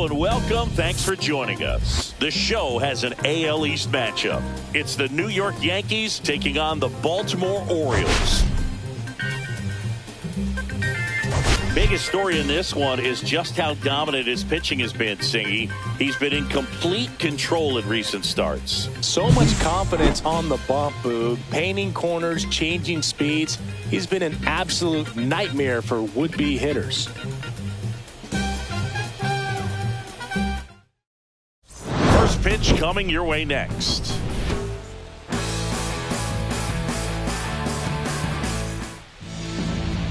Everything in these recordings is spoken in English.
and welcome. Thanks for joining us. The show has an AL East matchup. It's the New York Yankees taking on the Baltimore Orioles. Biggest story in this one is just how dominant his pitching has been, Singy. He's been in complete control in recent starts. So much confidence on the bump, Boog. Painting corners, changing speeds. He's been an absolute nightmare for would-be hitters. First pitch coming your way next.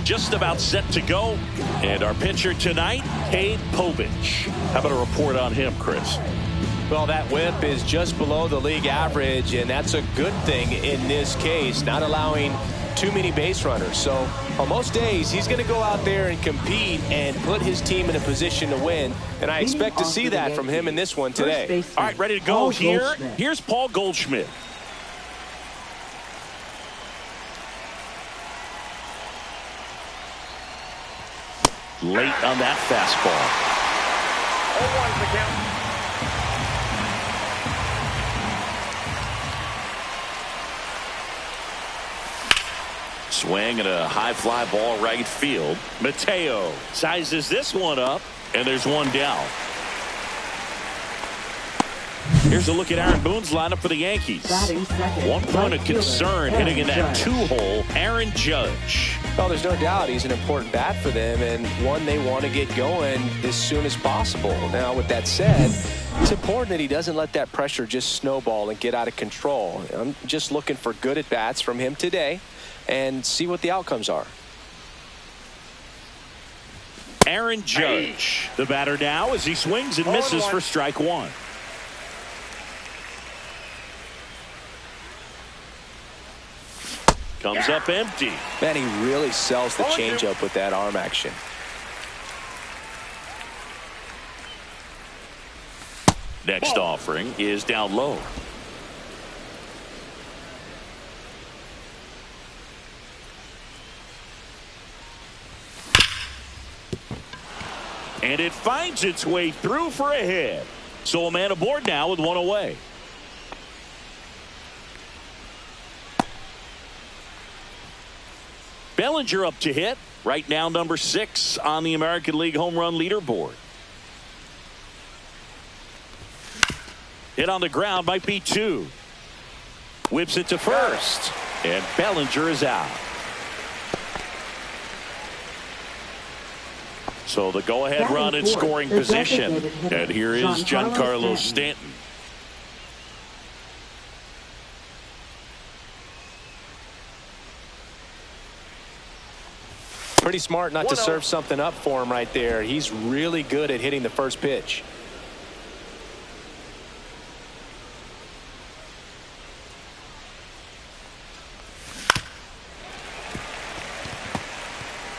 Just about set to go. And our pitcher tonight, Cade Povich. How about a report on him, Chris? Well, that whip is just below the league average, and that's a good thing in this case, not allowing too many base runners. So on most days, he's going to go out there and compete and put his team in a position to win, and I expect to see that from him in this one today. All right, ready to go here. Here's Paul Goldschmidt. Late on that fastball. 0-1's the count. Swing and a high fly ball right field. Mateo sizes this one up, and there's one down. Here's a look at Aaron Boone's lineup for the Yankees. One point of concern hitting in that two-hole, Aaron Judge. Well, there's no doubt he's an important bat for them, and one they want to get going as soon as possible. Now, with that said, it's important that he doesn't let that pressure just snowball and get out of control. I'm just looking for good at-bats from him today and see what the outcomes are. Aaron Judge, the batter now as he swings and misses for strike one. Comes up empty. Man, he really sells the changeup with that arm action. Next offering is down low. And it finds its way through for a hit. So a man aboard now with one away. Bellinger up to hit. Right now number 6 on the American League home run leaderboard. Hit on the ground might be 2. Whips it to first. And Bellinger is out. So the go-ahead run in scoring position. And here is Giancarlo Stanton. Pretty smart not to serve something up for him right there. He's really good at hitting the first pitch.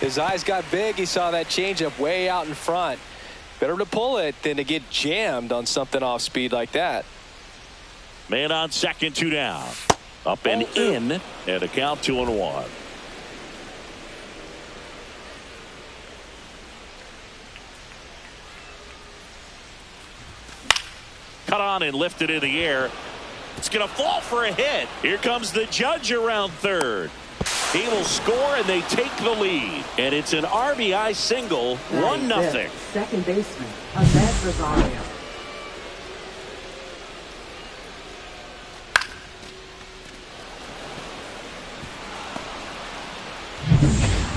His eyes got big. He saw that changeup way out in front. Better to pull it than to get jammed on something off speed like that. Man on second, 2 down. Up and in, and a count 2-1. Cut on and lifted in the air. It's going to fall for a hit. Here comes the Judge around third. He will score, and they take the lead. And it's an RBI single, 1-0. Second baseman, Ahmed Rosario.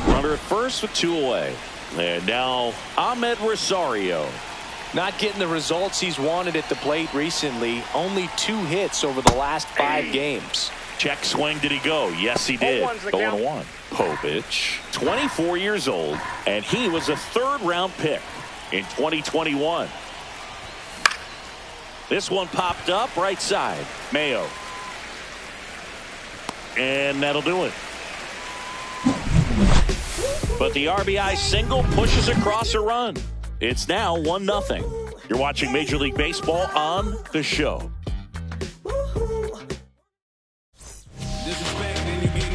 Runner at first with 2 away. And now Ahmed Rosario. Not getting the results he's wanted at the plate recently. Only 2 hits over the last 5 games. Check swing. Did he go? Yes, he did. 0-1. Povich, 24 years old, and he was a 3rd-round pick in 2021. This one popped up right side. Mayo. And that'll do it. But the RBI single pushes across a run. It's now 1-0. You're watching Major League Baseball on The Show.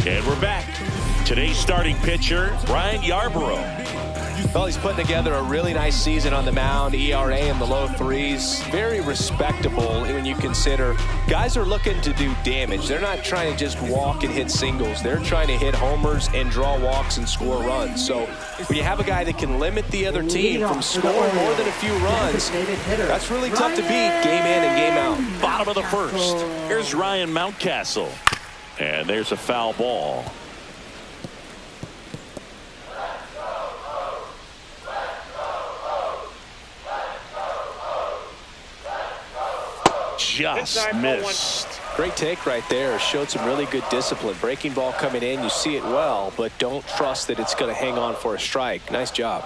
And we're back. Today's starting pitcher, Brian Yarborough. Well, he's putting together a really nice season on the mound. ERA in the low 3s. Very respectable when you consider guys are looking to do damage. They're not trying to just walk and hit singles. They're trying to hit homers and draw walks and score runs. So when you have a guy that can limit the other team from scoring more than a few runs, that's really tough to beat game in and game out. Bottom of the first. Here's Ryan Mountcastle. And there's a foul ball. Just missed. Great take right there. Showed some really good discipline. Breaking ball coming in, you see it well, but don't trust that it's going to hang on for a strike. Nice job.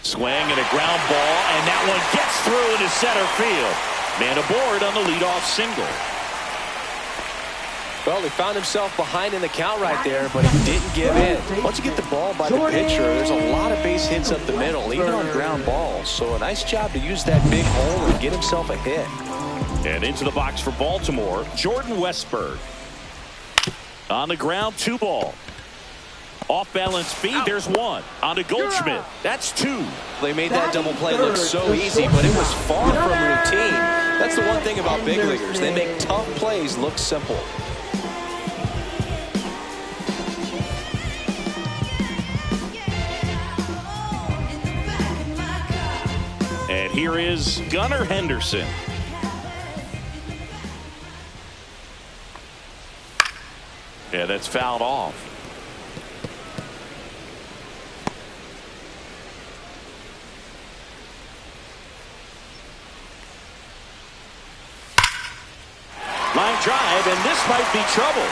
Swing and a ground ball, and that one gets through into center field. Man aboard on the leadoff single. Well, he found himself behind in the count right there, but he didn't give in. Once you get the ball by the pitcher, there's a lot of base hits up the middle, even on ground balls. So a nice job to use that big hole and get himself a hit. And into the box for Baltimore, Jordan Westburg. On the ground, 2 ball. Off balance speed, there's 1. On to Goldschmidt. That's 2. They made that double play look so easy, but it was far from routine. That's the one thing about big leaguers. They make tough plays look simple. And here is Gunnar Henderson. Yeah, that's fouled off. Line drive, and this might be trouble.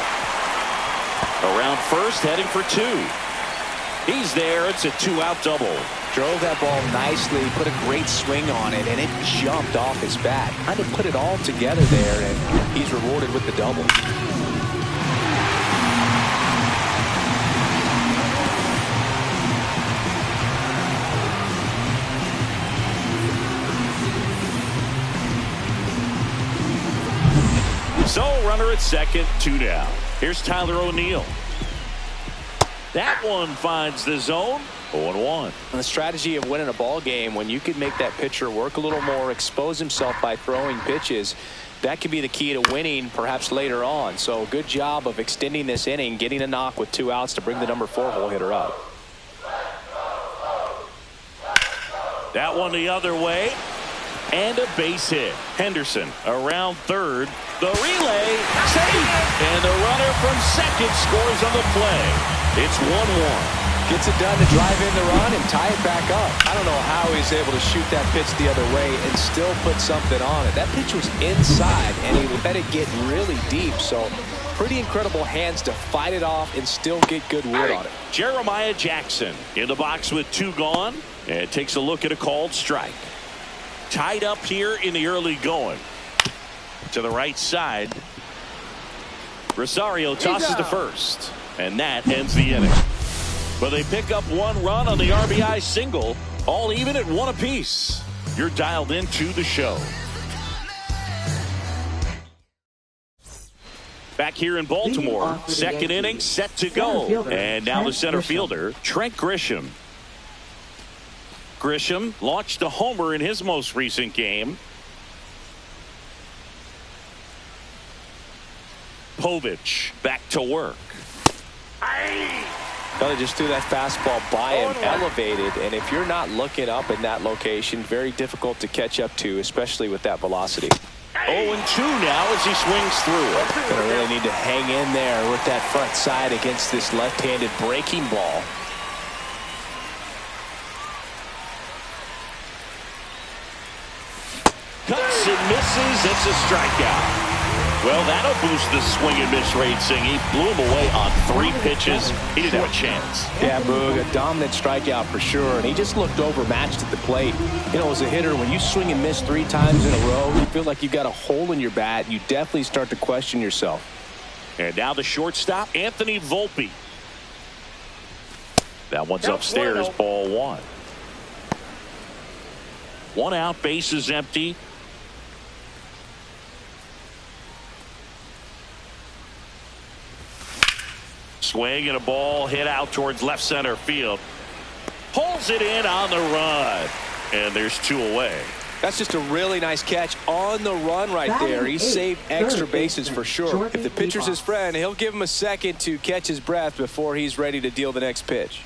Around first, heading for 2. He's there. It's a 2-out double. Drove that ball nicely, put a great swing on it, and it jumped off his bat. Kind of put it all together there, and he's rewarded with the double. So, runner at second, 2 down. Here's Tyler O'Neill. That one finds the zone. 0-1. The strategy of winning a ball game, when you could make that pitcher work a little more, expose himself by throwing pitches, that could be the key to winning perhaps later on. So good job of extending this inning, getting a knock with 2 outs to bring the number 4 hole hitter up. That one the other way. And a base hit. Henderson around third. The relay, safe. And the runner from second scores on the play. It's 1-1. Gets it done to drive in the run and tie it back up. I don't know how he's able to shoot that pitch the other way and still put something on it. That pitch was inside, and he let it get really deep. So pretty incredible hands to fight it off and still get good wood on it. Jeremiah Jackson in the box with 2 gone. And takes a look at a called strike. Tied up here in the early going. To the right side. Rosario tosses to first. And that ends the inning. But they pick up 1 run on the RBI single. All even at 1 apiece. You're dialed into the show. Back here in Baltimore. Second inning set to go. And now the center fielder, Trent Grisham. Grisham launched a homer in his most recent game. Povich back to work. Well, they just threw that fastball by him, elevated, and if you're not looking up in that location, very difficult to catch up to, especially with that velocity. 0-2 now as he swings through it. Gonna really need to hang in there with that front side against this left-handed breaking ball. Cuts and misses. It's a strikeout. Well, that'll boost the swing and miss rate, Sing. He blew him away on 3 pitches. He didn't have a chance. Yeah, Boog, a dominant strikeout for sure, and he just looked overmatched at the plate. You know, as a hitter, when you swing and miss 3 times in a row, you feel like you've got a hole in your bat. You definitely start to question yourself. And now the shortstop, Anthony Volpe. That one's upstairs, ball 1. 1 out, bases empty. Swing and a ball hit out towards left center field. Pulls it in on the run. And there's 2 away. That's just a really nice catch on the run right there. He saved extra bases for sure. If the pitcher's his friend, he'll give him a second to catch his breath before he's ready to deal the next pitch.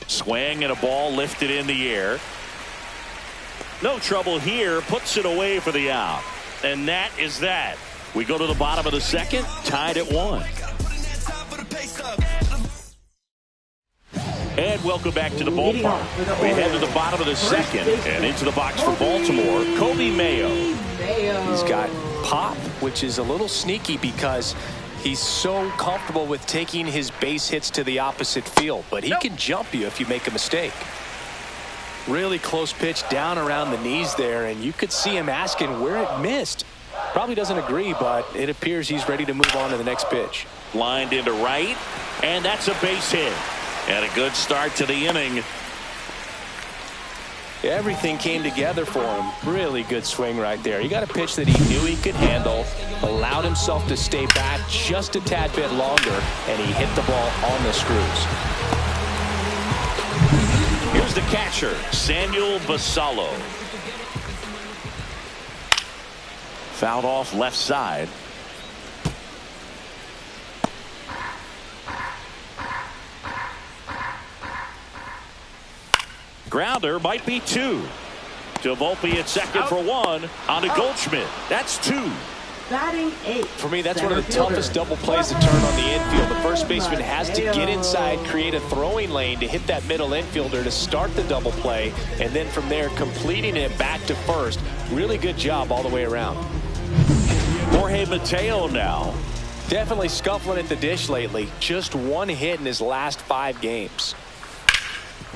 Swing and a ball lifted in the air. No trouble here. Puts it away for the out. And that is that. We go to the bottom of the second, tied at 1. And welcome back to the ballpark. We head to the bottom of the second and into the box for Baltimore, Kobe Mayo. He's got pop, which is a little sneaky because he's so comfortable with taking his base hits to the opposite field. But he can jump you if you make a mistake. Really close pitch down around the knees there, and you could see him asking where it missed. Probably doesn't agree, but it appears he's ready to move on to the next pitch. Lined into right, and that's a base hit. And a good start to the inning. Everything came together for him. Really good swing right there. He got a pitch that he knew he could handle, allowed himself to stay back just a tad bit longer, and he hit the ball on the screws. Here's the catcher, Samuel Basallo. Fouled off left side. Grounder might be 2. To Volpe at second for 1. On to Goldschmidt. That's 2. Batting 8. For me, that's one of the toughest double plays to turn on the infield. The first baseman has to get inside, create a throwing lane to hit that middle infielder to start the double play, and then from there completing it back to first. Really good job all the way around. Jorge Mateo now. Definitely scuffling at the dish lately. Just 1 hit in his last 5 games.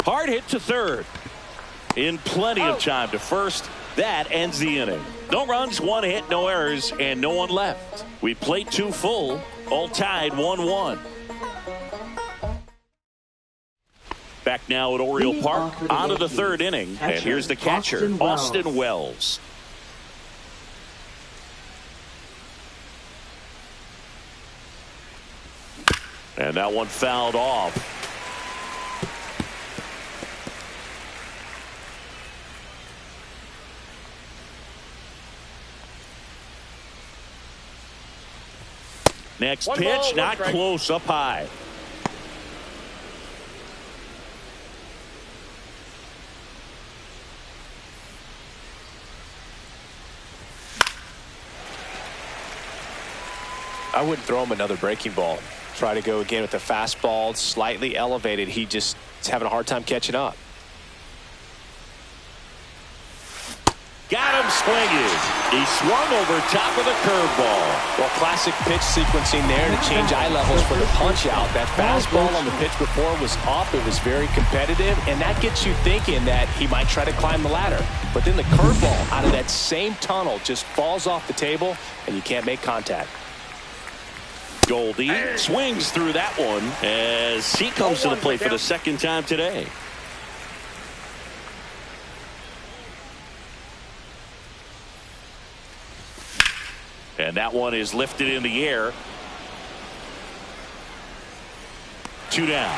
Hard hit to third. In plenty of time to first. That ends the inning. No runs, 1 hit, no errors, and no one left. We played 2 full, all tied 1-1. Back now at Oriole Park, on to the 3rd inning. And here's the catcher, Austin Wells. And that one fouled off. Next pitch, not close, up high. I wouldn't throw him another breaking ball. Try to go again with the fastball, slightly elevated. He just is having a hard time catching up. Got him swinging. He swung over top of the curveball. Well, classic pitch sequencing there to change eye levels for the punch out. That fastball on the pitch before was off. It was very competitive, and that gets you thinking that he might try to climb the ladder. But then the curveball out of that same tunnel just falls off the table, and you can't make contact. Goldie swings through that one as he comes to the plate for the 2nd time today. And that one is lifted in the air. 2 down.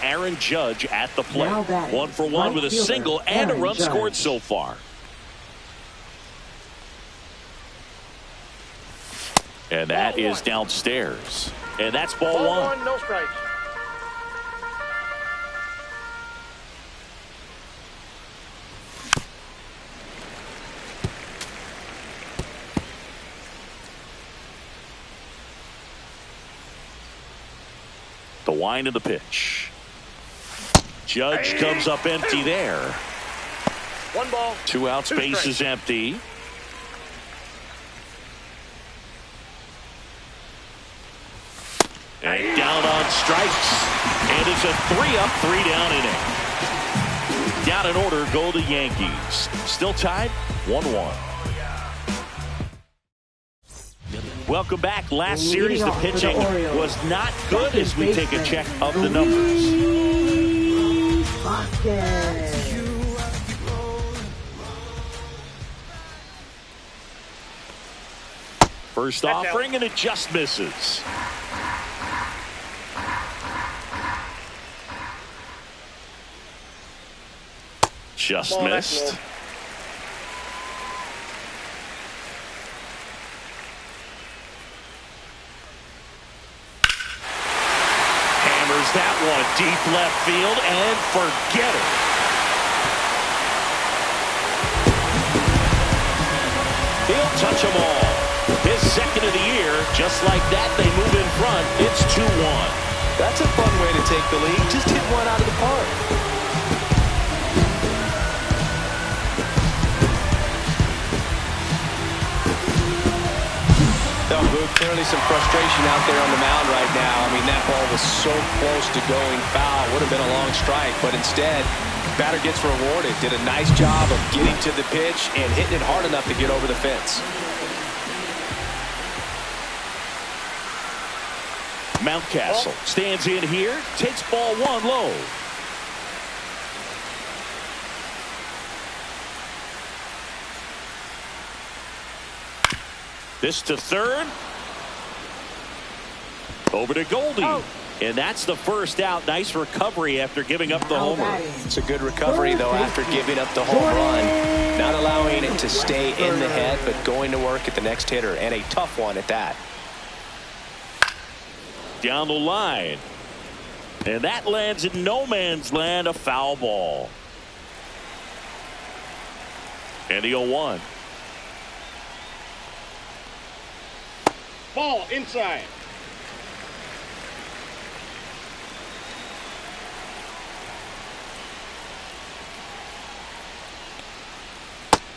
Aaron Judge at the plate. 1 for 1 with a single and a run scored so far. And that is downstairs. And that's ball 1. No strikes. The wind of the pitch. Judge comes up empty there. 1 ball. 2 outs, base is empty. And down on strikes. And it's a 3-up, 3-down inning. Down in order go the Yankees. Still tied 1-1. Welcome back. Last series, the pitching was not good as we take a check of the numbers. First offering, and it just misses. Just missed. Hammers that one deep left field and forget it. He'll touch them all. His second of the year. Just like that, they move in front. It's 2-1. That's a fun way to take the lead. Just hit one out of the park. Clearly some frustration out there on the mound right now. I mean, that ball was so close to going foul. Would have been a long strike, but instead, batter gets rewarded. Did a nice job of getting to the pitch and hitting it hard enough to get over the fence. Mountcastle stands in here, takes ball one low. This to third. Over to Goldie. And that's the first out. Nice recovery after giving up the homer. It's a good recovery, though, after giving up the home run. Not allowing it to stay in the head, but going to work at the next hitter. And a tough one at that. Down the line. And that lands in no man's land, a foul ball. And the 0-1. Ball inside.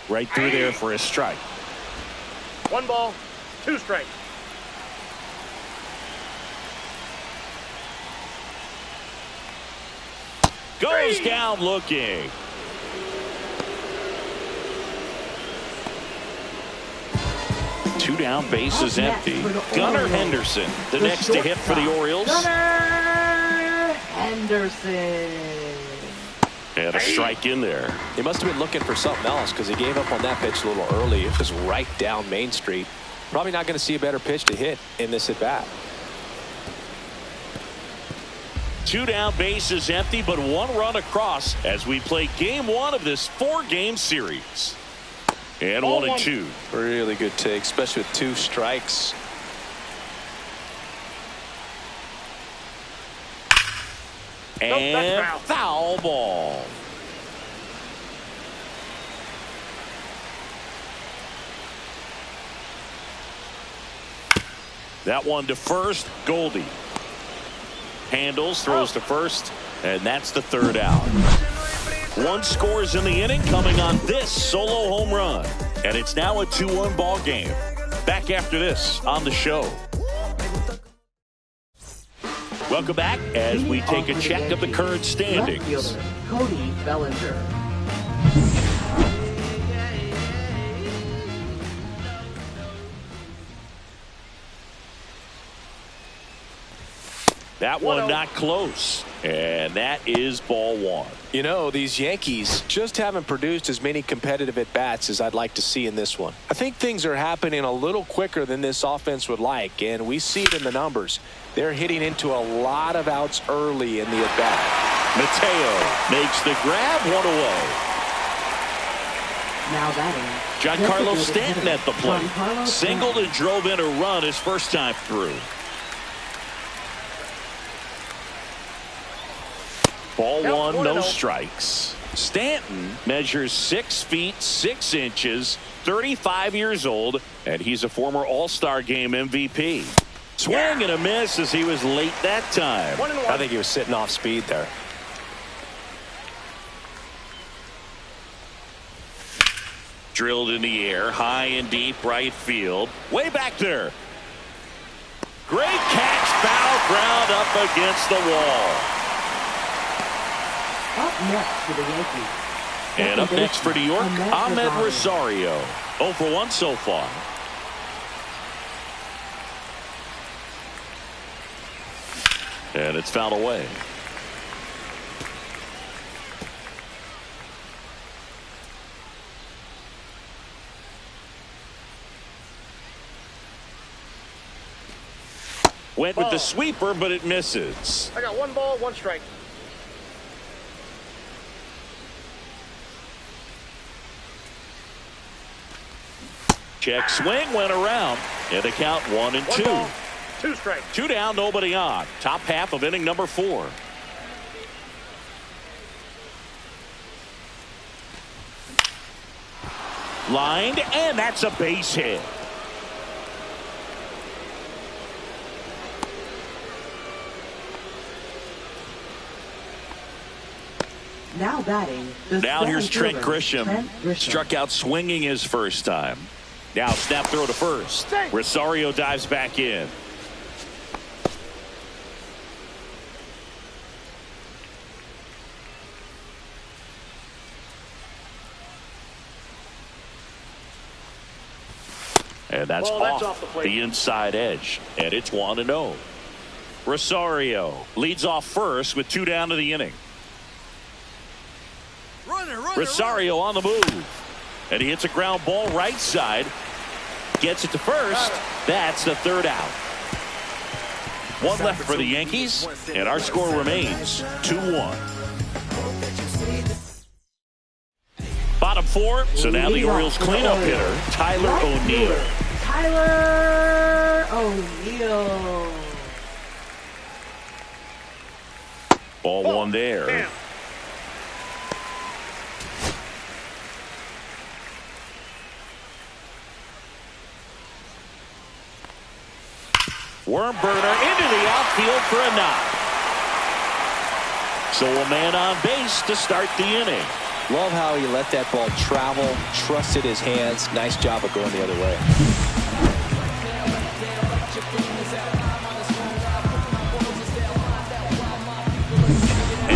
Right through there for a strike. 1 ball, 2 strikes. Goes down looking. Two down, bases empty. Gunnar Henderson, the next to hit for the Orioles. Gunnar Henderson. And a strike in there. He must have been looking for something else because he gave up on that pitch a little early. It was right down Main Street. Probably not going to see a better pitch to hit in this at bat. Two down, bases empty, but 1 run across as we play game 1 of this 4-game series. And 1-2. Really good take, especially with 2 strikes. And foul ball. That one to first. Goldie handles, throws to first, and that's the 3rd out. 1 scores in the inning, coming on this solo home run, and it's now a 2-1 ball game. Back after this on the show. Welcome back as we take a check of the current standings. Cody Bellinger. That one not close, and that is ball 1. You know, these Yankees just haven't produced as many competitive at-bats as I'd like to see in this one. I think things are happening a little quicker than this offense would like, and we see it in the numbers. They're hitting into a lot of outs early in the at-bat. Mateo makes the grab, 1 away. Now batting, Giancarlo Stanton at the plate. Singled and drove in a run his first time through. Ball 1, no strikes. Stanton measures 6 feet 6 inches, 35 years old, and he's a former All-Star Game MVP. Swing and a miss as he was late that time. I think he was sitting off speed there. Drilled in the air, high and deep right field. Way back there. Great catch, foul ground up against the wall. Up next for the Yankees. And up next for New York, Ahmed Rosario. 0 for 1 so far. And it's fouled away. Went with the sweeper, but it misses. I got 1 ball, 1 strike. Check swing went around, and the count 1-2. 1 ball, 2 strikes. 2 down, nobody on. Top half of inning number 4. Lined, and that's a base hit. Now batting. Now here's Trent Grisham. Grisham. Struck out swinging his first time. Now snap throw to first. Rosario dives back in. And that's off the inside edge. And it's 1-0. Rosario leads off first with 2 down to the inning. Rosario on the move. And he hits a ground ball right side. Gets it to first. That's the 3rd out. 1 left for the Yankees. And our score remains 2-1. Bottom 4. So now the Orioles cleanup hitter, Tyler O'Neill. Tyler O'Neill. Ball 1 there. Worm burner into the outfield for a knock. So a man on base to start the inning. Love how he let that ball travel, trusted his hands. Nice job of going the other way.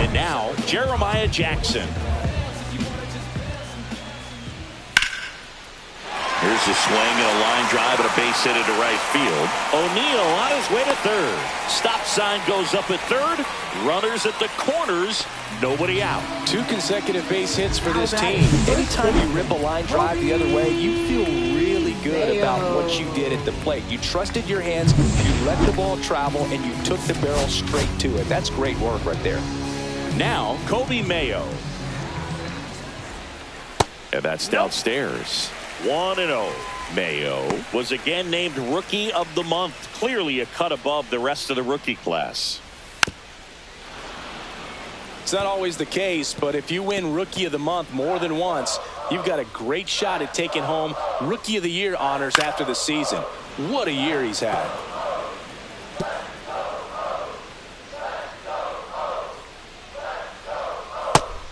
And now Jeremiah Jackson. Here's a swing and a line drive and a base hit into right field. O'Neill on his way to third. Stop sign goes up at third. Runners at the corners. Nobody out. 2 consecutive base hits for this team. Anytime you rip a line drive the other way, you feel really good about what you did at the plate. You trusted your hands, you let the ball travel, and you took the barrel straight to it. That's great work right there. Now Kobe Mayo. And that's downstairs. 1-0. Mayo was again named Rookie of the Month. Clearly a cut above the rest of the rookie class. It's not always the case, but if you win Rookie of the Month more than once, you've got a great shot at taking home Rookie of the Year honors after the season. What a year he's had.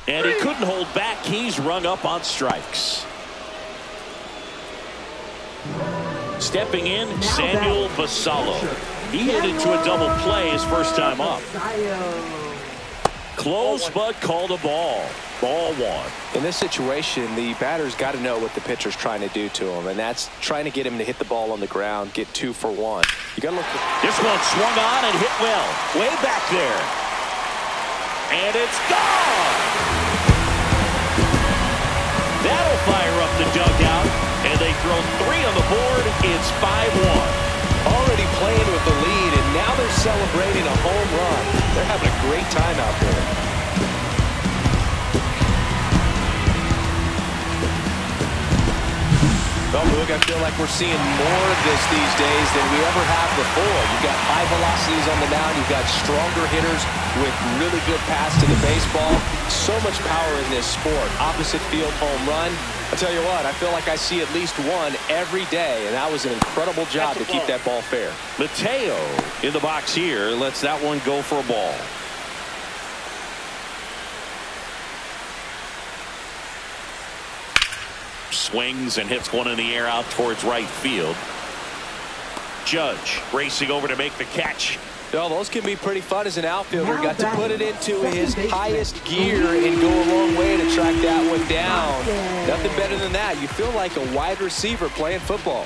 And he couldn't hold back. He's rung up on strikes. Stepping in, Samuel Basallo. He hit into a double play his first time up. Close, but called a ball. Ball 1. In this situation, the batter's got to know what the pitcher's trying to do to him, and that's trying to get him to hit the ball on the ground, get 2 for 1. You got to look. This one swung on and hit well. Way back there. And it's gone. That'll fire up the dugout. And they throw 3 on the board. It's 5-1. Already playing with the lead, and now they're celebrating a home run. They're having a great time out there. Well, Luke, I feel like we're seeing more of this these days than we ever have before. You've got high velocities on the mound. You've got stronger hitters with really good pass to the baseball. So much power in this sport. Opposite field home run. I tell you what, I feel like I see at least one every day, and that was an incredible job to keep that ball fair. Mateo in the box here lets that one go for a ball. Swings and hits one in the air out towards right field. Judge racing over to make the catch. No, those can be pretty fun as an outfielder. Got to put it into his highest gear and go a long way to track that one down. Nothing better than that. You feel like a wide receiver playing football.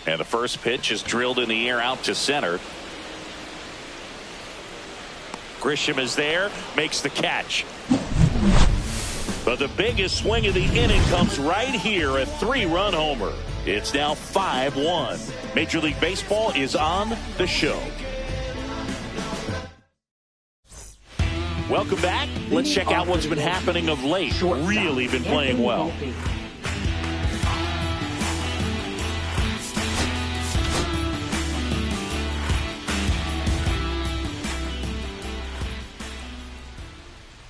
And the first pitch is drilled in the air out to center. Grisham is there, makes the catch. But the biggest swing of the inning comes right here, a 3-run homer. It's now 5-1. Major League Baseball is on the show. Welcome back. Let's check out what's been happening of late. Really been playing well.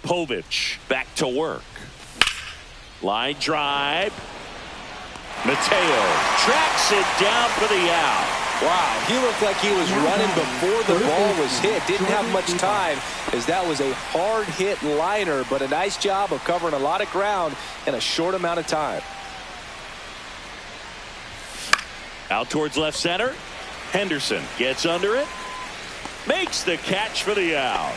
Povich back to work. Line drive. Mateo tracks it down for the out. Wow, he looked like he was running before the ball was hit. Didn't have much time, as that was a hard hit liner, but a nice job of covering a lot of ground in a short amount of time. Out towards left center. Henderson gets under it, makes the catch for the out,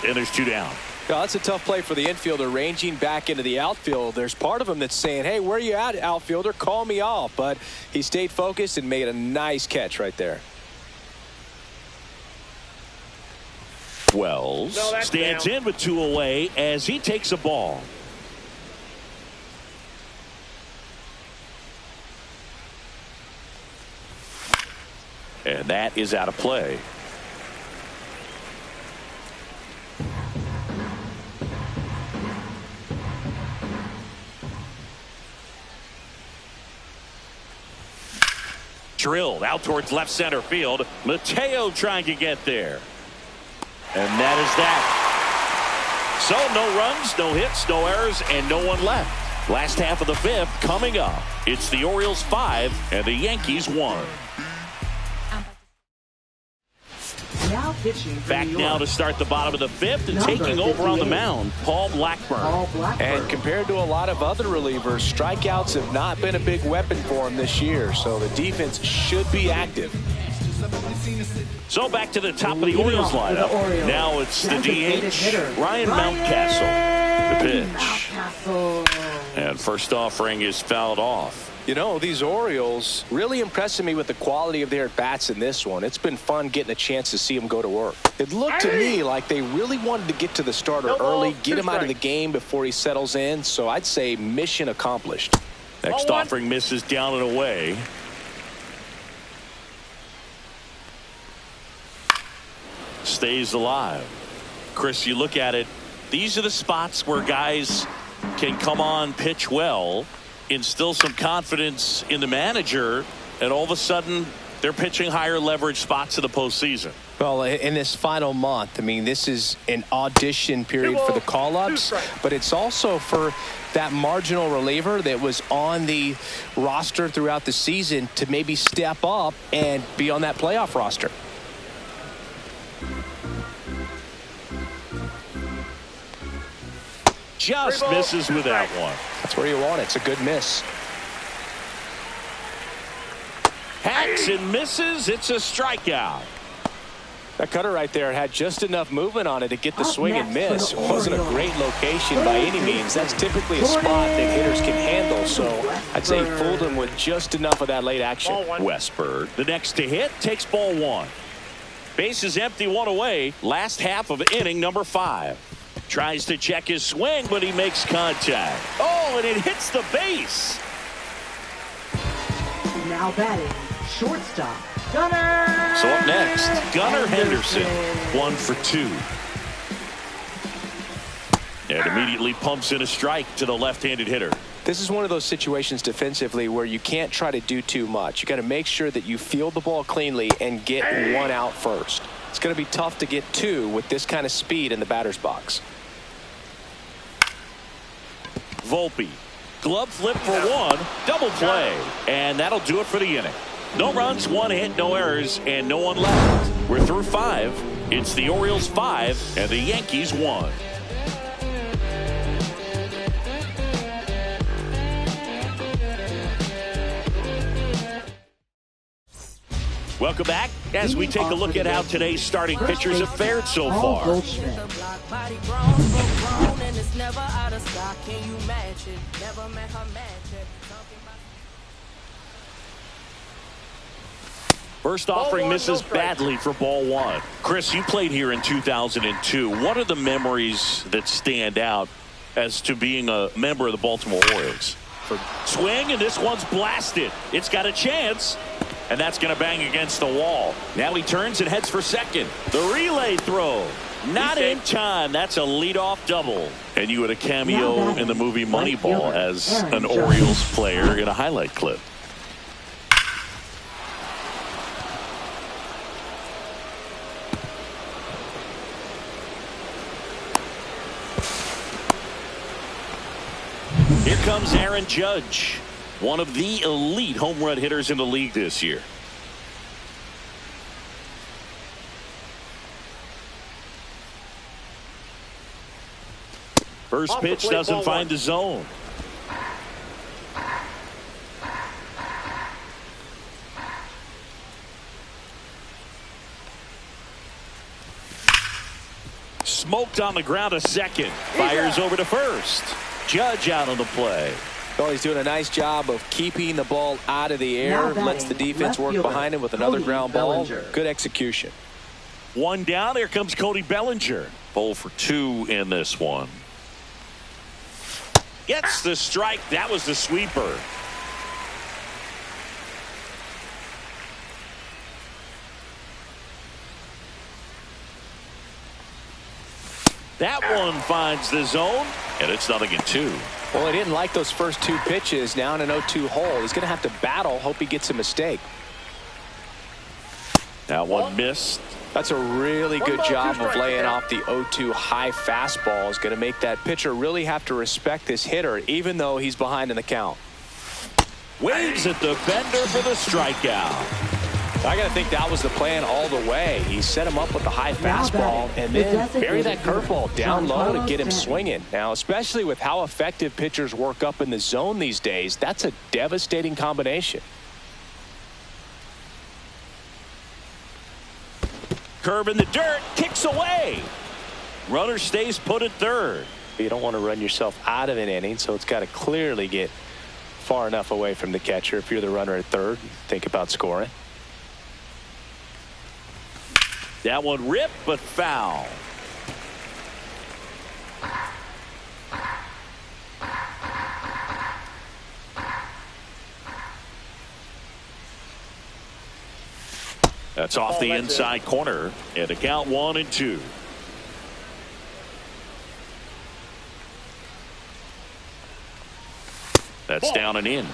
and there's 2 down. Well, that's a tough play for the infielder, ranging back into the outfield. There's part of him that's saying, hey, where are you at, outfielder? Call me off. But he stayed focused and made a nice catch right there. Wells stands in with 2 away as he takes a ball. And that is out of play. Drilled out towards left center field. Mateo trying to get there. And that is that. So no runs, no hits, no errors, and no one left. Last half of the 5th coming up. It's the Orioles 5 and the Yankees 1. Now pitching Back now to start the bottom of the 5th and taking over on the mound, Paul Blackburn. And compared to a lot of other relievers, strikeouts have not been a big weapon for him this year, so the defense should be active. So back to the top of the Orioles lineup. Now it's the DH, Ryan Mountcastle. The pitch. And first offering is fouled off. You know, these Orioles really impressing me with the quality of their at-bats in this one. It's been fun getting a chance to see them go to work. It looked to me like they really wanted to get to the starter early, get him out of the game before he settles in. So I'd say mission accomplished. Next offering misses down and away. Stays alive. Chris, you look at it, these are the spots where guys can come on, pitch well, instill some confidence in the manager, and all of a sudden they're pitching higher leverage spots in the postseason. Well, in this final month, I mean, this is an audition period for the call-ups, but it's also for that marginal reliever that was on the roster throughout the season to maybe step up and be on that playoff roster. Just misses with that one. That's where you want it. It's a good miss. Hacks and misses. It's a strikeout. That cutter right there had just enough movement on it to get the swing and miss. It wasn't a great location by any means. That's typically a spot that hitters can handle. So I'd say he fooled him with just enough of that late action. Westberg, the next to hit, takes ball 1. Base is empty, 1 away. Last half of inning number 5. Tries to check his swing, but he makes contact. Oh, and it hits the base. Now batting, shortstop, Gunnar. So up next, Gunnar Henderson, 1 for 2. And immediately pumps in a strike to the left-handed hitter. This is one of those situations defensively where you can't try to do too much. You got to make sure that you field the ball cleanly and get 1 out first. It's going to be tough to get 2 with this kind of speed in the batter's box. Volpe, glove flip for 1, double play, and that'll do it for the inning. No runs, 1 hit, no errors, and no one left. We're through 5. It's the Orioles 5 and the Yankees 1. Welcome back as we take a look at how today's starting pitchers have fared so far. First Ball offering one, misses no strike. badly for ball one. Chris, you played here in 2002. What are the memories that stand out as to being a member of the Baltimore Orioles? Swing, and this one's blasted. It's got a chance, and that's going to bang against the wall. Now he turns and heads for second. The relay throw. Not in time. That's a leadoff double. And you had a cameo in the movie Moneyball as an Orioles player in a highlight clip. Here comes Aaron Judge, one of the elite home run hitters in the league this year. First pitch doesn't find the zone. Smoked on the ground to second. Fires over to first. Judge out on the play. Well, he's doing a nice job of keeping the ball out of the air. Lets the defense work behind him with another ground ball. Good execution. One down. Here comes Cody Bellinger. 0 for 2 in this one. Gets the strike. That was the sweeper. That one finds the zone, and it's 0-2. Well, he didn't like those first two pitches. Now in an 0-2 hole. He's going to have to battle. Hope he gets a mistake. That one missed. That's a really good job of laying off the 0-2 high fastball. Is going to make that pitcher really have to respect this hitter, even though he's behind in the count. Waves at the bender for the strikeout. I got to think that was the plan all the way. He set him up with the high fastball and then bury that curveball down low to get him swinging. Now, especially with how effective pitchers work up in the zone these days, that's a devastating combination. Curve in the dirt, kicks away. Runner stays put at third. You don't want to run yourself out of an inning, so it's got to clearly get far enough away from the catcher. If you're the runner at third, think about scoring. That one ripped, but foul. That's off the inside corner, and a count 1-2. That's down and in.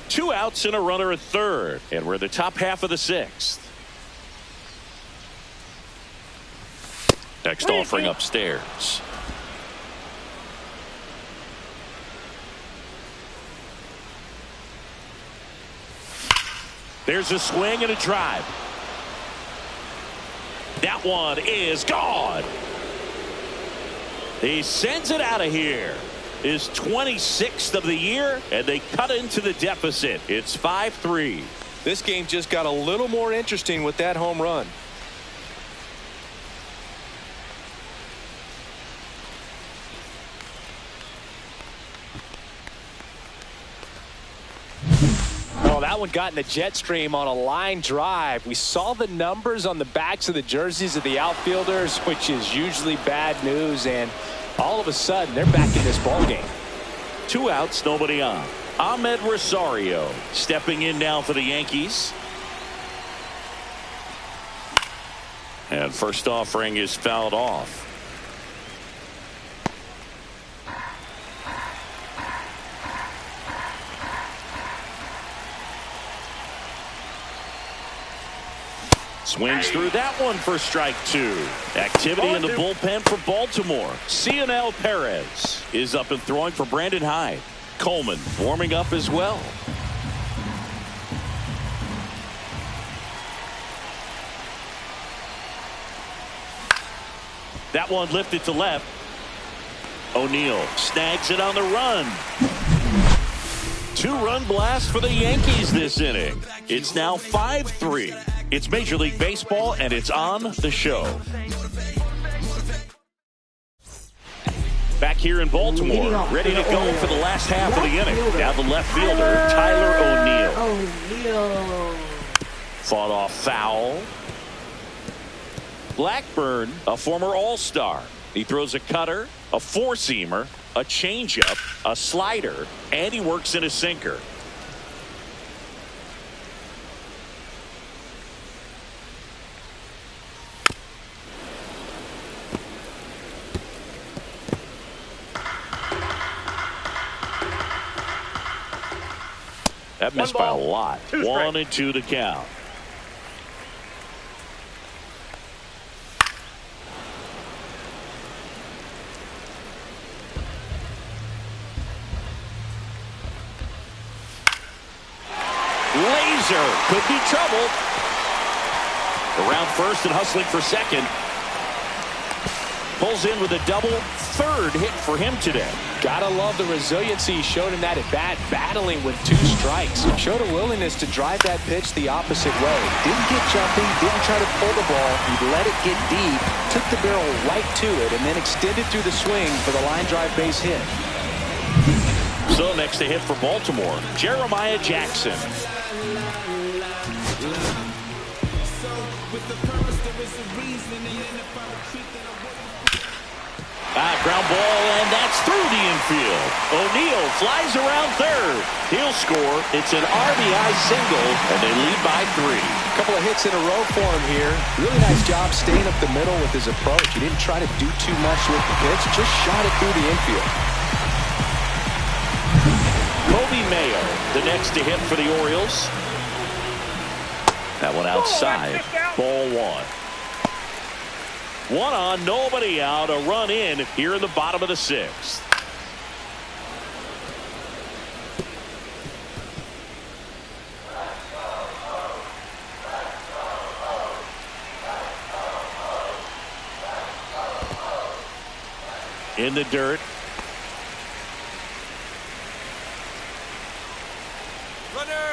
2 outs and a runner at third, and we're the top half of the 6th. Next offering upstairs. There's a swing and a drive. That one is gone. He sends it out of here. His 26th of the year, and they cut into the deficit. It's 5-3. This game just got a little more interesting with that home run. Oh, that one got in the jet stream on a line drive. We saw the numbers on the backs of the jerseys of the outfielders, which is usually bad news, and all of a sudden they're back in this ball game. 2 outs, nobody on. Ahmed Rosario stepping in now for the Yankees. And first offering is fouled off. Swings through that one for strike 2. Activity in the bullpen for Baltimore. Cionel Perez is up and throwing for Brandon Hyde. Coleman warming up as well. That one lifted to left. O'Neill snags it on the run. 2-run blast for the Yankees this inning. It's now 5-3. It's Major League Baseball, and it's on the show. Back back here in Baltimore, ready to go for the last half of the inning. Now the left fielder, Tyler O'Neill. Fought off foul. Blackburn, a former All-Star. He throws a cutter, a four-seamer, a changeup, a slider, and he works in a sinker. That missed by a lot. 1-2 to count. Laser could be trouble. Around first and hustling for second. Pulls in with a double. Third hit for him today. Gotta love the resiliency he showed in that at bat, battling with 2 strikes. Showed a willingness to drive that pitch the opposite way. Didn't get jumpy, didn't try to pull the ball. He let it get deep, took the barrel right to it, and then extended through the swing for the line drive base hit. So next to hit for Baltimore, Jeremiah Jackson. Ground ball, and that's through the infield. O'Neill flies around third. He'll score. It's an RBI single, and they lead by 3. A couple of hits in a row for him here. Really nice job staying up the middle with his approach. He didn't try to do too much with the pitch, just shot it through the infield. Kobe Mayo, the next to hit for the Orioles. That one outside. Ball 1. 1 on, nobody out. A run in here in the bottom of the 6th. In the dirt.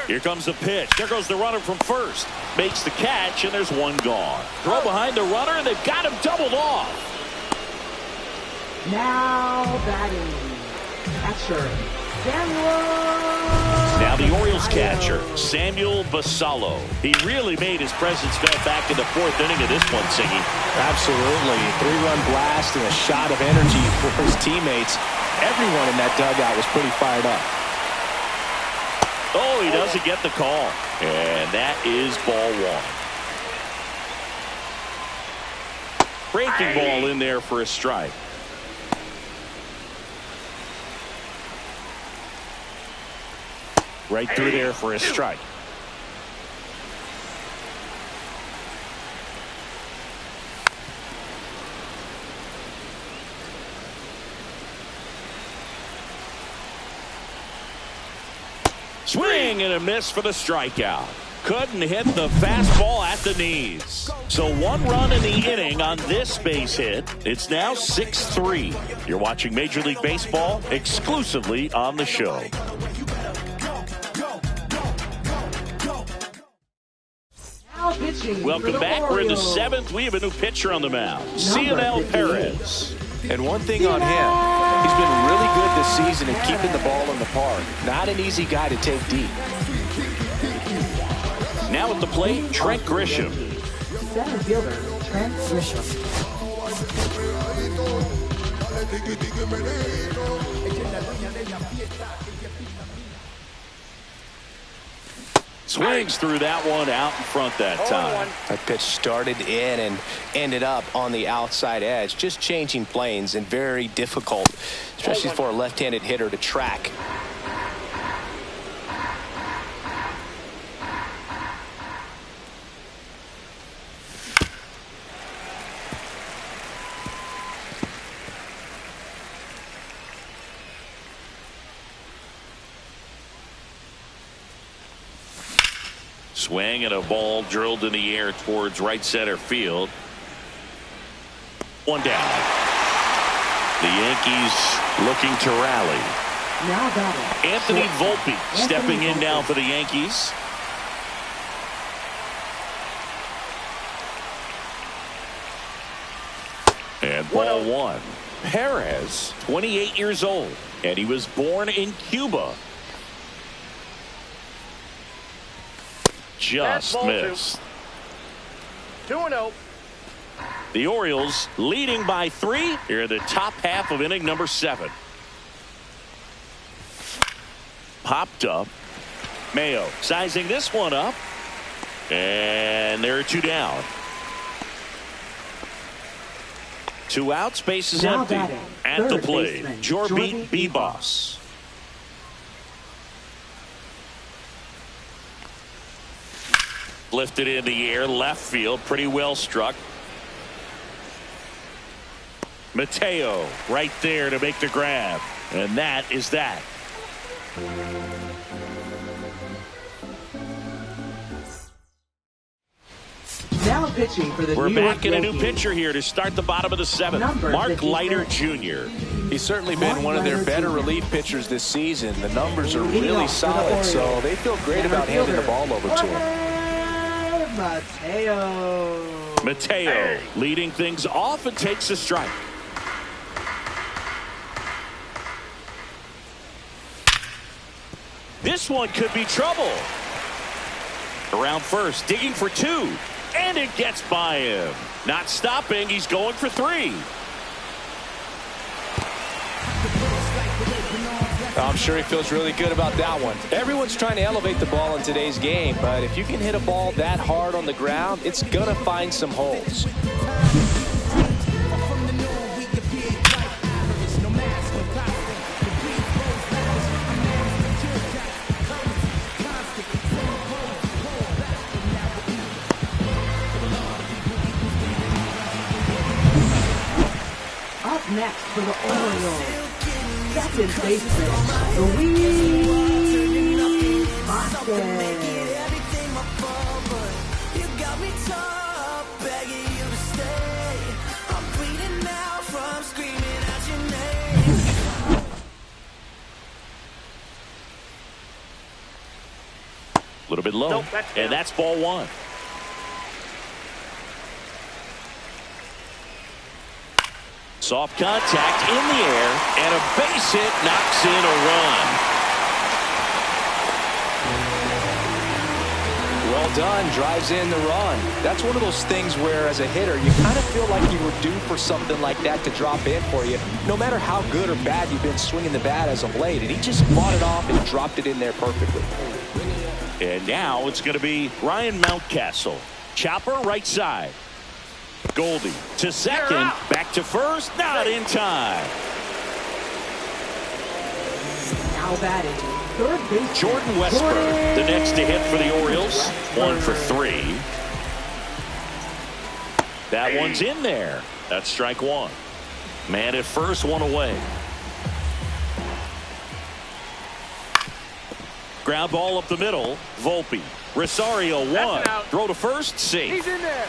Here comes the pitch. There goes the runner from first. Makes the catch, and there's one gone. Throw behind the runner, and they've got him doubled off. Now batting. Catcher, Samuel. Now the Orioles catcher, Samuel Basallo. He really made his presence felt back in the 4th inning of this one, Siggy. Absolutely. 3-run blast and a shot of energy for his teammates. Everyone in that dugout was pretty fired up. Oh, he doesn't get the call. And that is ball 1. Breaking ball in there for a strike. Right through there for a strike. Swing and a miss for the strikeout. Couldn't hit the fastball at the knees. So 1 run in the inning on this base hit. It's now 6-3. You're watching Major League Baseball exclusively on the show. Welcome back. We're in the 7th. We have a new pitcher on the mound, Cionel Perez. And one thing on him, he's been really good this season at keeping the ball in the park. Not an easy guy to take deep. Now at the plate, Trent Grisham. Center fielder, Trent Grisham. Swings through that one out in front that time. That pitch started in and ended up on the outside edge. Just changing planes and very difficult, especially for a left-handed hitter to track. Swing and a ball drilled in the air towards right center field. One down. The Yankees looking to rally. Now batting, Anthony Volpe stepping in now for the Yankees. And ball 1. Perez, 28 years old, and he was born in Cuba. Just missed. 2-0. The Orioles leading by 3 here in the top half of inning number 7. Popped up. Mayo sizing this one up. And there are 2 down. 2 outs, base is empty. At the plate, Jorby Bebos. Lifted in the air, left field, pretty well struck. Mateo right there to make the grab. And that is that. Now pitching for the We're New back York in a Yankees. new pitcher here to start the bottom of the 7th. Mark Leiter Jr. He's certainly been one of their better relief pitchers this season. The numbers are really solid, so they feel great about handing the ball over to him. Mateo leading things off and takes a strike. This one could be trouble. Around first, digging for 2. And it gets by him. Not stopping. He's going for 3. I'm sure he feels really good about that one. Everyone's trying to elevate the ball in today's game, but if you can hit a ball that hard on the ground, it's going to find some holes. Up next for the Orioles, second baseman, Luis Vazquez. A little bit low. Nope, and that's ball 1. Soft contact in the air, and a base hit knocks in a run. Well done, drives in the run. That's one of those things where, as a hitter, you kind of feel like you were due for something like that to drop in for you, no matter how good or bad you've been swinging the bat as of late. And he just fought it off and dropped it in there perfectly. And now it's going to be Ryan Mountcastle. Chopper right side. Goldie to second, back to first, not in time. Now batting, third base. Jordan Westburg, the next to hit for the Orioles. 1 for 3. That one's in there. That's strike 1. Man at first, 1 away. Ground ball up the middle. Volpe. Rosario 1. Throw to first, safe. He's in there.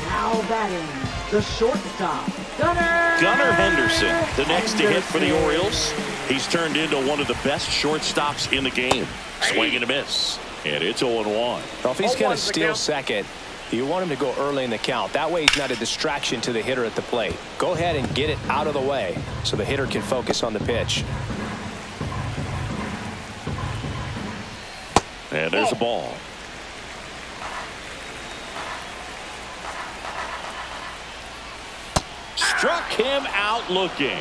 Now batting, the shortstop, Gunnar Henderson, the next to hit for the Orioles. He's turned into one of the best shortstops in the game. Swing and a miss. And it's 0-1. Well, if he's going to steal second, you want him to go early in the count. That way he's not a distraction to the hitter at the plate. Go ahead and get it out of the way so the hitter can focus on the pitch. And there's a ball. Struck him out looking.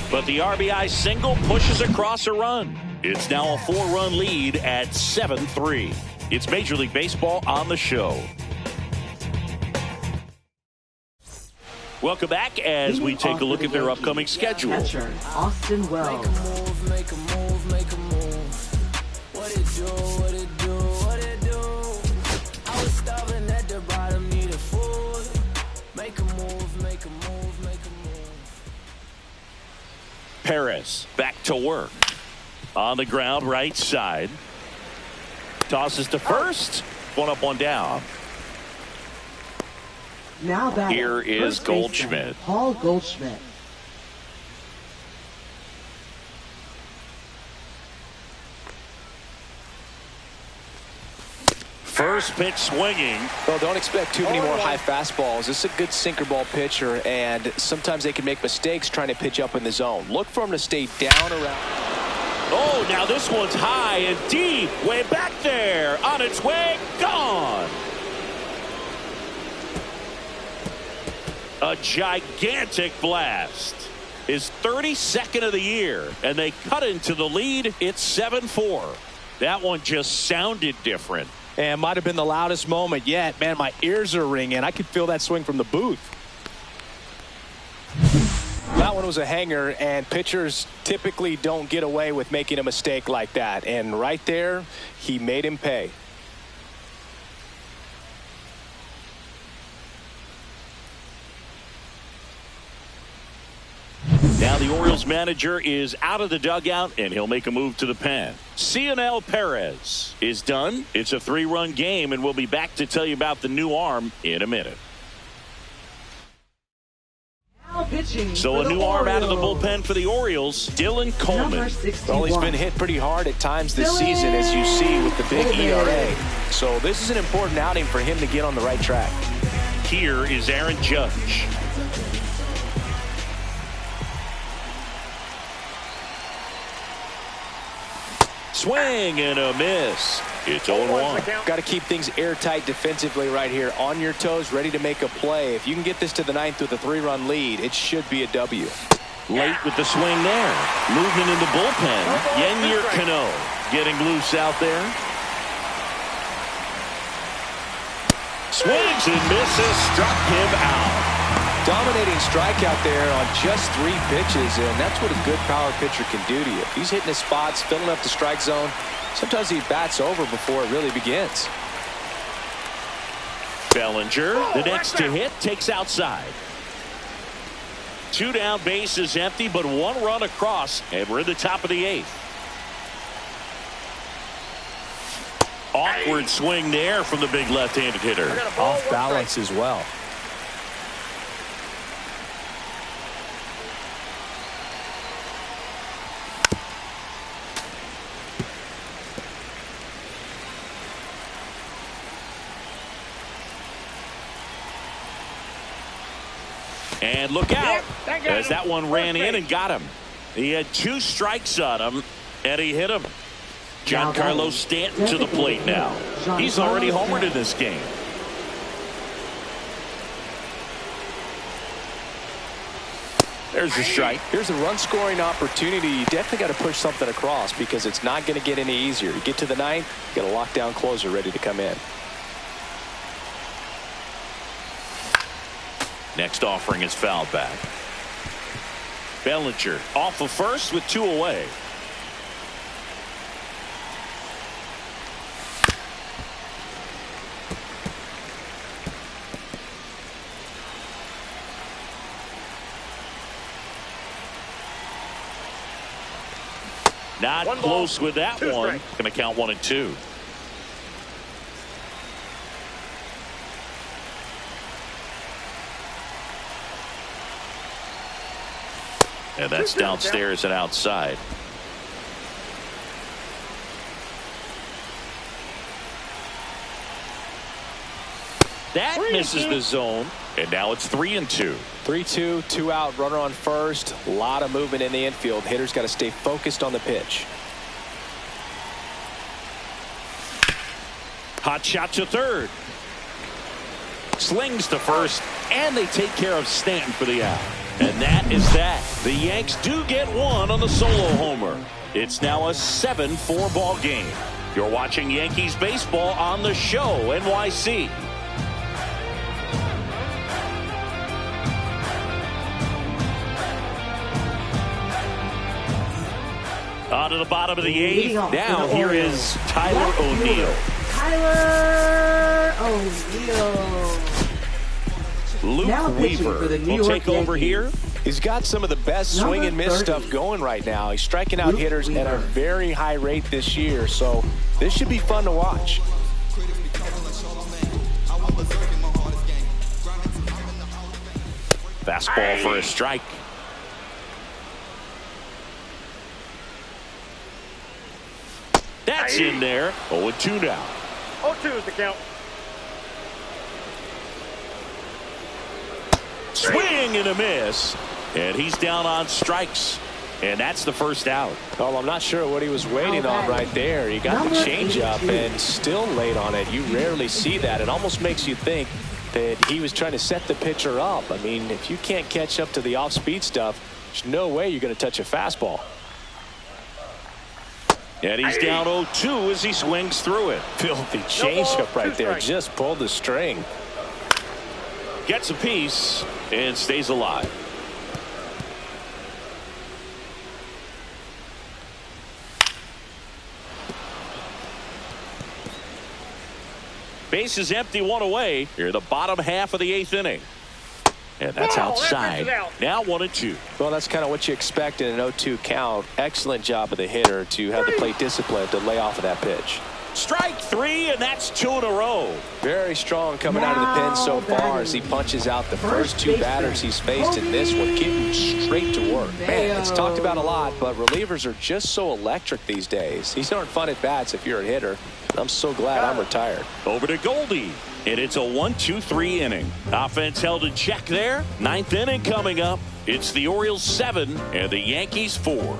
But the RBI single pushes across a run. It's now a 4-run lead at 7-3. It's Major League Baseball on the show. Welcome back as we take a look at their upcoming schedule. Catcher, Austin Wells. Make a move, make a move. What it do, what it do, what it do. I was starving at the bottom, needed food. Make a move, make a move, make a move. Perez back to work. On the ground, right side. Tosses to first. 1 up, 1 down. Now batting, Here is first baseman, Goldschmidt. Paul Goldschmidt. first pitch swinging. Well, don't expect too many more high fastballs. This is a good sinker ball pitcher, and sometimes they can make mistakes trying to pitch up in the zone. Look for him to stay down around. Oh, now this one's high and deep. Way back there. On its way. Gone. A gigantic blast. His 32nd of the year, and they cut into the lead. It's 7-4. That one just sounded different. And might have been the loudest moment yet. Man, my ears are ringing. I could feel that swing from the booth. That one was a hanger, and pitchers typically don't get away with making a mistake like that. And right there, he made him pay. Now the Orioles manager is out of the dugout, and he'll make a move to the pen. Cionel Perez is done. It's a 3-run game, and we'll be back to tell you about the new arm in a minute. So a new arm out of the bullpen for the Orioles, Dylan Coleman. Well, he's been hit pretty hard at times this season, as you see with the big ERA. So this is an important outing for him to get on the right track. Here is Aaron Judge. Swing and a miss. It's 0-1. Got to keep things airtight defensively right here. On your toes, ready to make a play. If you can get this to the 9th with a 3-run lead, it should be a W. Late with the swing there. Movement in the bullpen. Yennier Cano getting loose out there. Swings and misses. Struck him out. Dominating strikeout there on just 3 pitches, and that's what a good power pitcher can do to you. If he's hitting his spots, filling up the strike zone, sometimes he bats over before it really begins. Bellinger, the next to hit, takes outside. 2 down, bases empty, but 1 run across, and we're in the top of the 8th. Awkward swing there from the big left-handed hitter. Off balance as well. And look out, as that one ran in and got him. He had 2 strikes on him, and he hit him. Giancarlo Stanton to the plate now. He's already homered in this game. There's a strike. Here's a run-scoring opportunity. You definitely got to push something across because it's not going to get any easier. You get to the 9th, you got a lockdown closer ready to come in. Next offering is fouled back. Bellinger off of first with 2 away. Not close with that one. Going to count 1 and 2. And that's downstairs and outside. That misses the zone. And now it's 3 and 2. 3-2, 2 out, runner on first. A lot of movement in the infield. Hitters got to stay focused on the pitch. Hot shot to third. Slings to first, and they take care of Stanton for the out. And that is that. The Yanks do get 1 on the solo homer. It's now a 7-4 ball game. You're watching Yankees baseball on the show, NYC. On to the bottom of the 8th. Now here is Tyler O'Neill. Tyler O'Neill. Luke Weaver will take over here. He's got some of the best swing and miss stuff going right now. He's striking out hitters at a very high rate this year, so this should be fun to watch. Fastball for a strike. That's in there. 0-2 now. 0-2 is the count. Swing and a miss. And he's down on strikes. And that's the first out. Well, I'm not sure what he was waiting on right there. He got the changeup and still late on it. You rarely see that. It almost makes you think that he was trying to set the pitcher up. I mean, if you can't catch up to the off-speed stuff, there's no way you're going to touch a fastball. And he's down 0-2 as he swings through it. Filthy changeup right there. Just pulled the string. Gets a piece and stays alive. Base is empty, one away. Here, the bottom half of the 8th inning. And that's outside. Now 1-2. Well, that's kind of what you expect in an 0-2 count. Excellent job of the hitter to have the plate discipline to lay off of that pitch. Strike 3, and that's 2 in a row. Very strong coming out of the pen so far as he punches out the first 2 batters he's faced in this one, getting straight to work. Man, it's talked about a lot, but relievers are just so electric these days. These aren't fun at bats if you're a hitter. I'm so glad I'm retired. Over to Goldie, and it's a 1-2-3 inning. Offense held in check there. 9th inning coming up. It's the Orioles 7 and the Yankees 4.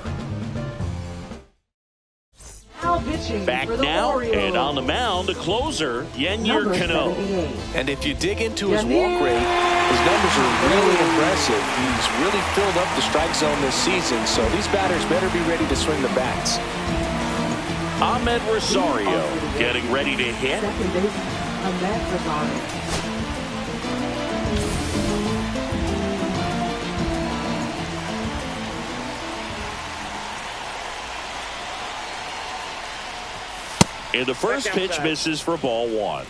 Back now, and on the mound, the closer, Yennier Cano. And if you dig into his walk rate, his numbers are really impressive. He's really filled up the strike zone this season, so these batters better be ready to swing the bats. Ahmed Rosario getting ready to hit. And the first pitch misses for ball 1.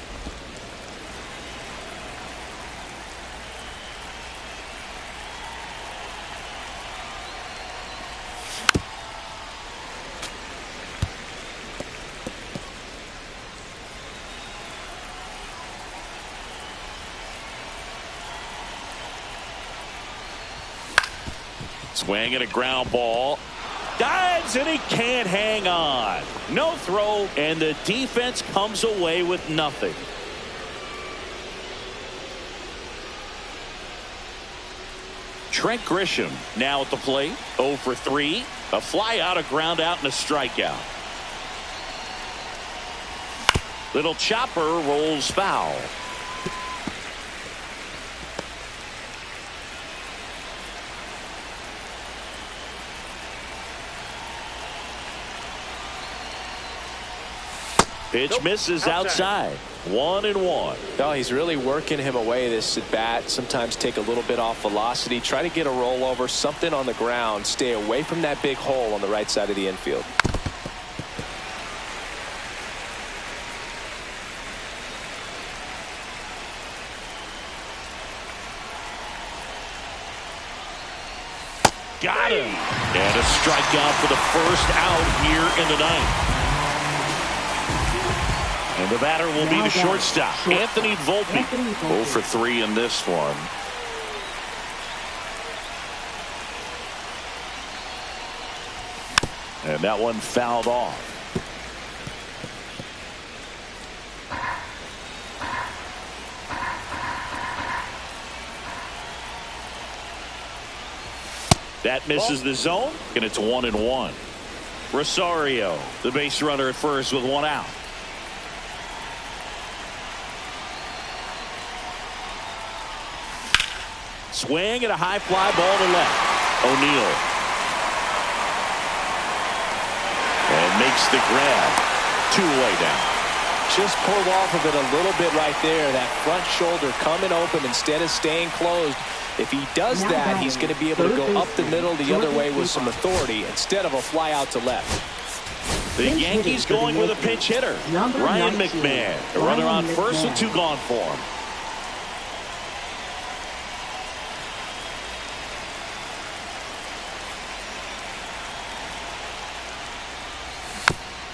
Swing and a ground ball. Dives, and he can't hang on. No throw, and the defense comes away with nothing. Trent Grisham now at the plate. 0 for 3. A fly out, a ground out, and a strikeout. Little chopper rolls foul. Pitch misses outside. 1-1. No, he's really working him away this at bat. Sometimes take a little bit off velocity. Try to get a rollover, something on the ground. Stay away from that big hole on the right side of the infield. Got him. And a strikeout for the first out here in the 9th. And the batter will be the shortstop, Anthony Volpe. 0 for 3 in this one. And that one fouled off. That misses the zone, and it's 1-1. Rosario, the base runner at first with 1 out. Swing and a high fly ball to left. O'Neill. And makes the grab. 2 away down. Just pulled off of it a little bit right there. That front shoulder coming open instead of staying closed. If he does that, he's going to be able to go up the middle the other way with some authority instead of a fly out to left. The Yankees going with a pinch hitter. Ryan McMahon. A runner on first with 2 gone for him.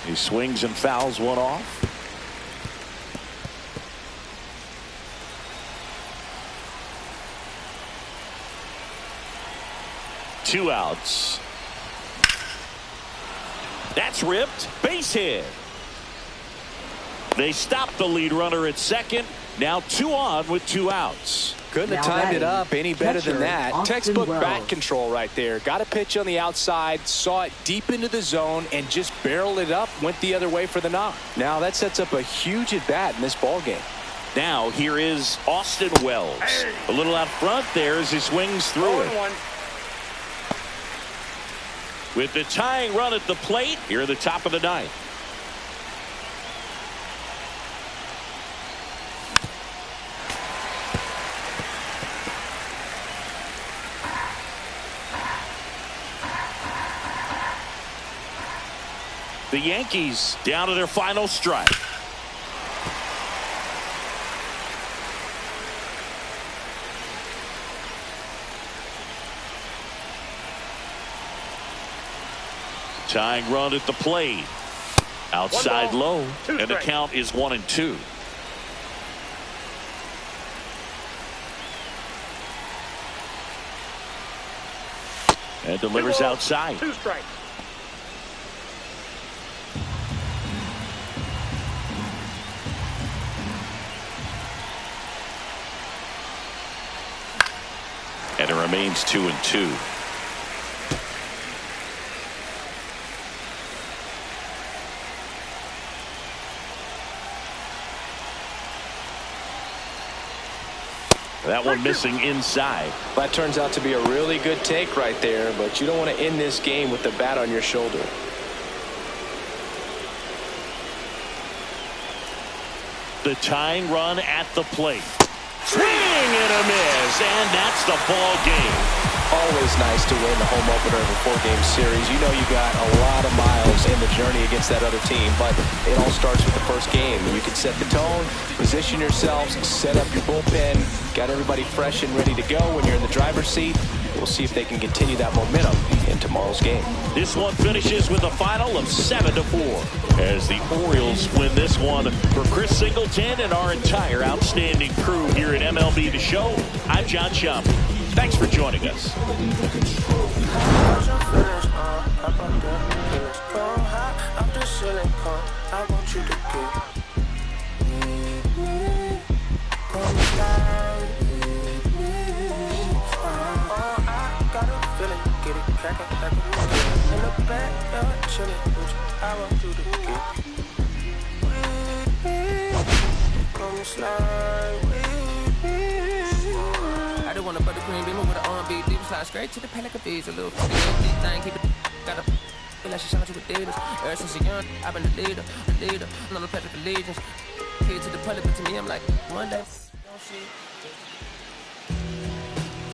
He swings and fouls one off. Two outs. That's ripped. Base hit. They stop the lead runner at second. Now 2 on with 2 outs. Couldn't have timed it up any better than that. Textbook bat control right there. Got a pitch on the outside, saw it deep into the zone, and just barreled it up, went the other way for the knock. Now that sets up a huge at-bat in this ball game. Now here is Austin Wells. A little out front there as he swings through it. With the tying run at the plate, here at the top of the ninth. The Yankees down to their final strike. Tying run at the plate. Outside low, and the count is 1-2. And delivers outside. 2 strikes. And it remains 2-2. That one missing inside. That turns out to be a really good take right there, but you don't want to end this game with the bat on your shoulder. The tying run at the plate. Swing and a miss, and that's the ball game. Always nice to win the home opener of a 4-game series. You know you got a lot of miles in the journey against that other team, but it all starts with the first game. You can set the tone, position yourselves, set up your bullpen, got everybody fresh and ready to go when you're in the driver's seat. We'll see if they can continue that momentum in tomorrow's game. This one finishes with a final of 7-4 as the Orioles win this one. For Chris Singleton and our entire outstanding crew here at MLB The Show, I'm John Schaub. Thanks for joining us. I just want a buttercream beamer with an R&B deep slide straight to the panic of these. A little thing, keep it. Got a feel like she shot you with Davis. Ever since a young, I've been the leader. I'm not a pledge of allegiance. Kid to the public, but to me, I'm like, one day, don't see.